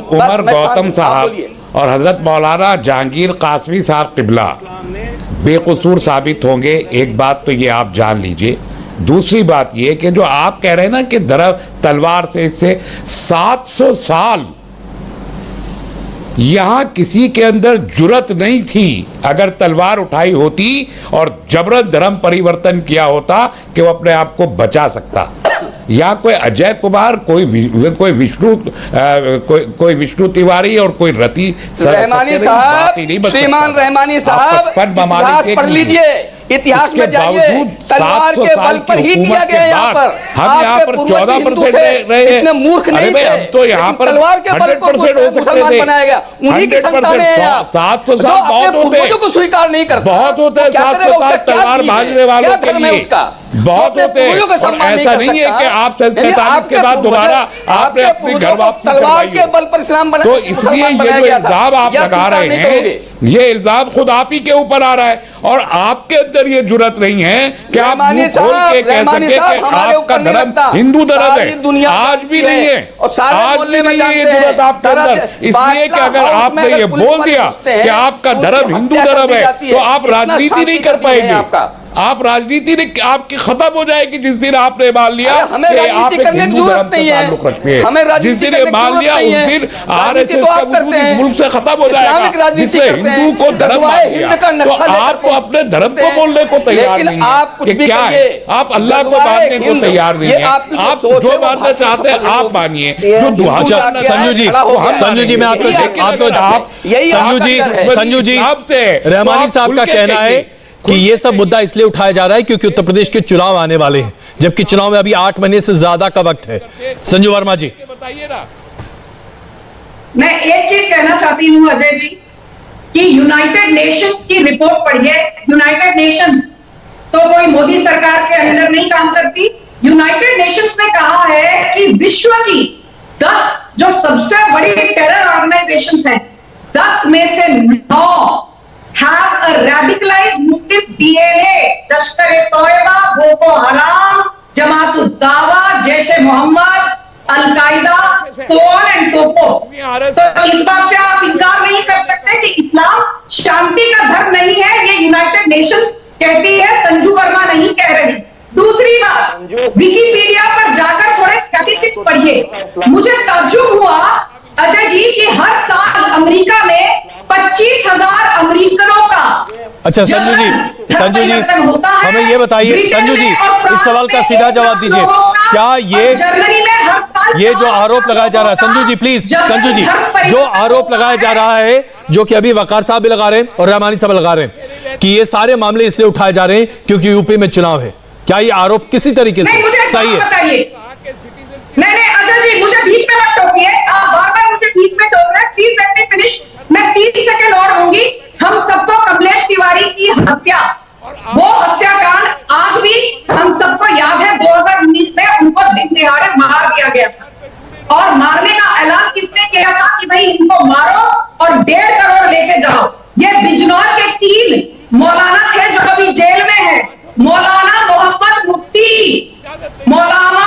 उमर गौतम साहब और हजरत मौलाना जहांगीर कासमी साहब किबला बेकसूर साबित होंगे, एक बात तो ये आप जान लीजिए। दूसरी बात ये कि जो आप कह रहे हैं ना कि तलवार से इससे 700 साल यहां किसी के अंदर जुर्रत नहीं थी, अगर तलवार उठाई होती और जबरन धर्म परिवर्तन किया होता कि वो अपने आप को बचा सकता। यहाँ कोई अजय कुमार, कोई विष्णु तिवारी और कोई रति रहमानी साहब, श्रीमान रहमानी साहब, इतिहास पढ़ लीजिए, इतिहास में जाइए, तलवार के बल पर ही दिया गया। यहाँ पर हम यहाँ पर 14% रहे हैं। इतने मूर्ख नहीं थे, हम तो यहाँ पर तलवार के बल को 100% हो सकते थे। बनाया गया, उन्हीं की संतानें हैं। 700 साल बहुत होते हैं, को स्वीकार नहीं करता, बहुत होते हैं 700 साल तलवार भाजने वालों के लिए, बहुत होते हैं। और ऐसा नहीं है कि आप 47 के बाद दोबारा आपने अपनी घर वापसी तलवार के बल पर इस्लाम बना। तो इसलिए ये जो इल्जाम आप लगा रहे हैं, ये इल्जाम खुद आप ही के ऊपर आ रहा है, और आपके अंदर ये जुर्रत नहीं है कि आप मुंह खोल के कह सके कि आपका धर्म हिंदू धर्म है। आज भी नहीं है, आज भी नहीं है ये जुर्रत आपके अंदर। इसलिए कि अगर आपने ये बोल दिया कि आपका धर्म हिंदू धर्म है, तो आप राजनीति नहीं कर पाएंगे। आप राजनीति ने आपकी खत्म हो जाएगी जिस दिन आपने मान लिया कि आप एक हिंदू धर्म से ताल्लुक रखते हैं। जिस दिन ये मान लिया उस दिन आरएसएस का वजूद इस मुल्क से खत्म हो जाएगा, जिसने हिंदू को धर्म मान लिया। तो आप तो अपने धर्म को बोलने को तैयार नहीं है कि क्या है, आप अल्लाह को मानने को तैयार नहीं है। आप जो मानना चाहते हैं आप मानिए, जो दुआ मानना संजू जी मैं आपको संजू जी रहमानी साहब का कहना है कि ये सब मुद्दा इसलिए उठाया जा रहा है क्योंकि उत्तर प्रदेश के चुनाव आने वाले हैं, जबकि चुनाव में अभी 8 महीने से ज्यादा का वक्त है। संजू वर्मा जी बताइए ना। मैं एक चीज कहना चाहती हूं अजय जी कि यूनाइटेड नेशंस की रिपोर्ट पढ़िए। यूनाइटेड नेशंस तो कोई मोदी सरकार के अंदर नहीं काम करती। यूनाइटेड नेशंस ने कहा है कि विश्व की 10 जो सबसे बड़ी टेरर ऑर्गेनाइजेशंस हैं, 10 में से 9 have a radicalized Muslim DNA. Lashkar-e-Taiba, Boko Haram, Jamaat-ud-Dawa, Jaish-e-Mohammed, al Qaeda, so on and so forth. तो इस बात से आप इनकार नहीं कर सकते कि इस्लाम शांति का धर्म नहीं है। ये यूनाइटेड नेशंस कहती है, संजू वर्मा नहीं कह रही। दूसरी बात, विकिपीडिया पर जाकर थोड़े स्टैटिस्टिक्स पढ़िए। मुझे ताज्जुब हुआ अजय जी कि हर साल अमेरिका में 25,000 अमेरिकनों का। अच्छा संजू जी हमें ये बताइए, संजू जी इस सवाल का सीधा जवाब दीजिए। क्या ये जो आरोप लगाया जा रहा है, संजू जी प्लीज, संजू जी जो आरोप लगाया जा रहा है, जो कि अभी वकार साहब भी लगा रहे हैं और रहमानी साहब लगा रहे हैं कि ये सारे मामले इसलिए उठाए जा रहे हैं क्योंकि यूपी में चुनाव है, क्या ये आरोप किसी तरीके से सही है? नहीं अजय जी मुझे बीच में मत टोकिए, आप बार-बार मुझे बीच में टोक रहे हैं। Please let me finish. मैं 30 सेकंड और दूंगी। हम सबको कमलेश तिवारी की हत्या, वो हत्याकांड आज भी हम सबको याद है। 2019 में उनको दिन दिहाड़े मार दिया गया था, और मारने का ऐलान किसने किया था कि भाई इनको मारो और 1.5 करोड़ लेके जाओ। ये बिजनौर के 3 मौलाना थे जो अभी जेल में है। मौलाना मोहम्मद मुफ्ती, मौलाना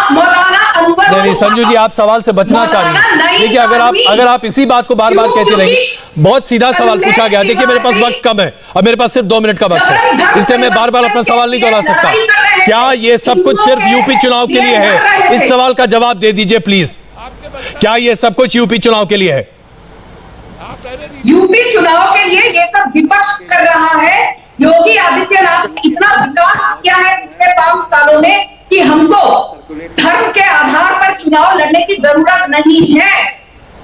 नहीं संजू जी आप सवाल से बचना चाह रही हैं। देखिए अगर आप इसी बात को बार बार कहते रहेंगे, बहुत सीधा सवाल पूछा गया। देखिए मेरे पास वक्त कम है और मेरे पास सिर्फ 2 मिनट का वक्त है, इसलिए मैं बार बार अपना सवाल नहीं दोहरा सकता। क्या ये सब कुछ सिर्फ यूपी चुनाव के लिए है? इस सवाल का जवाब दे दीजिए प्लीज। क्या ये सब कुछ यूपी चुनाव के लिए है? यूपी चुनाव के लिए ये सब विपक्ष कर रहा है। योगी आदित्यनाथ ने इतना विकास किया है पिछले 5 सालों में कि हमको धर्म के आधार पर चुनाव लड़ने की जरूरत नहीं है।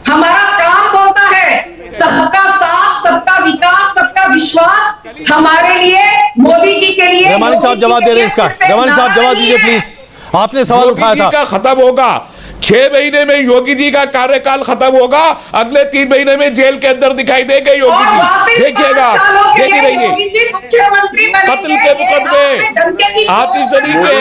हमारा काम होता है सबका साथ, सबका विकास, सबका विश्वास। हमारे लिए, मोदी जी के लिए। रहमानी साहब जवाब दे रहे हैं इसका। रहमानी साहब जवाब दीजिए प्लीज, आपने सवाल उठाया था। खत्म होगा 6 महीने में, योगी जी का कार्यकाल खत्म होगा। अगले 3 महीने में जेल के अंदर दिखाई देंगे योगी जी, देखिएगा, देखी रहिए। कत्ल के मुकदमे, आतिशबाजी के,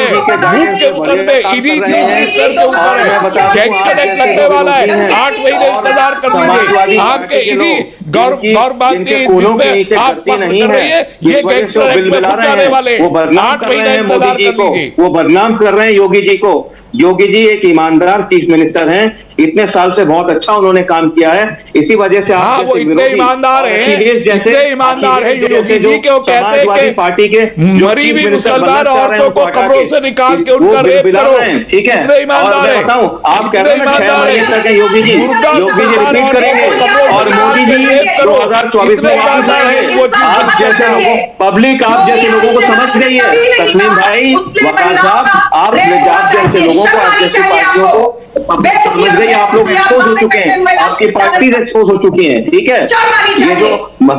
लूट के मुकदमे, इन्हीं मिनिस्टर के ऊपर है। गैंगस्टर एक्ट लगने वाला है, 8 महीने इंतजार कर लीजिए। आपके इन्हीं गौरबांती जिसमें आप फख्र कर रही है, ये गैंगस्टर एक्ट में घुस जाने वाले 8 महीने इंतजार कर लीजिए। वो बदनाम कर रहे हैं योगी जी को। योगी जी एक ईमानदार चीफ मिनिस्टर हैं, इतने साल से बहुत अच्छा उन्होंने काम किया है। इसी वजह से हाँ, वो इतने ईमानदार हैं, इतने ईमानदार हैं योगी जी के वो कहते हैं कि पार्टी के मरी हुई मुसलमान औरतों को कब्रों से निकाल के उनका रेप करो, ठीक है। इतने ईमानदार हैं, आप कह रहे हैं योगी जी रिपीट करेंगे और मोदी जी 2024 में आप जैसे लोगों पब्लिक आप जैसे लोगों को समझ गई है। तस्लीम भाई, वकार साहब, आप जैसे लोगों को, आप जैसी पार्टियों को समझ गई। आप लोग एक्सपोज हो चुके हैं, आपकी पार्टी एक्सपोज हो चुकी है, ठीक है। ये जो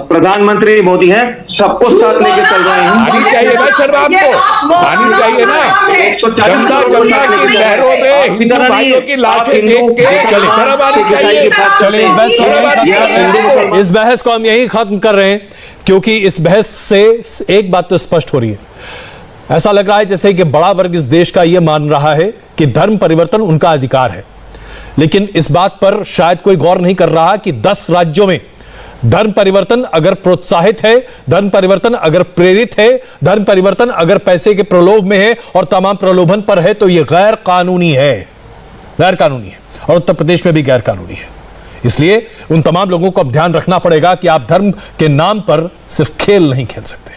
प्रधानमंत्री मोदी हैं सबको साथ लेके चल रहे हैं। आनी चाहिए ना शर्म आपको, आनी चाहिए ना। जमुना की लहरों में हिंदू भाइयों की लाशें देख के शर्म आनी चाहिए। चलिए इस बहस को हम यहीं खत्म कर रहे हैं, क्योंकि इस बहस से एक बात तो स्पष्ट हो रही है। ऐसा लग रहा है जैसे कि बड़ा वर्ग इस देश का यह मान रहा है कि धर्म परिवर्तन उनका अधिकार है, लेकिन इस बात पर शायद कोई गौर नहीं कर रहा कि 10 राज्यों में धर्म परिवर्तन अगर प्रोत्साहित है, धर्म परिवर्तन अगर प्रेरित है, धर्म परिवर्तन अगर पैसे के प्रलोभ में है और तमाम प्रलोभन पर है, तो यह गैर कानूनी है, गैर कानूनी है, और उत्तर प्रदेश में भी गैर कानूनी है। इसलिए उन तमाम लोगों को अब ध्यान रखना पड़ेगा कि आप धर्म के नाम पर सिर्फ खेल नहीं खेल सकते।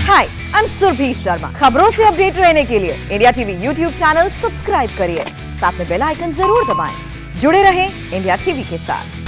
हाय, आई एम सुरभि शर्मा। खबरों से अपडेट रहने के लिए India TV YouTube channel subscribe करिए, साथ में बेल आइकन जरूर दबाएं। जुड़े रहें इंडिया टीवी के साथ।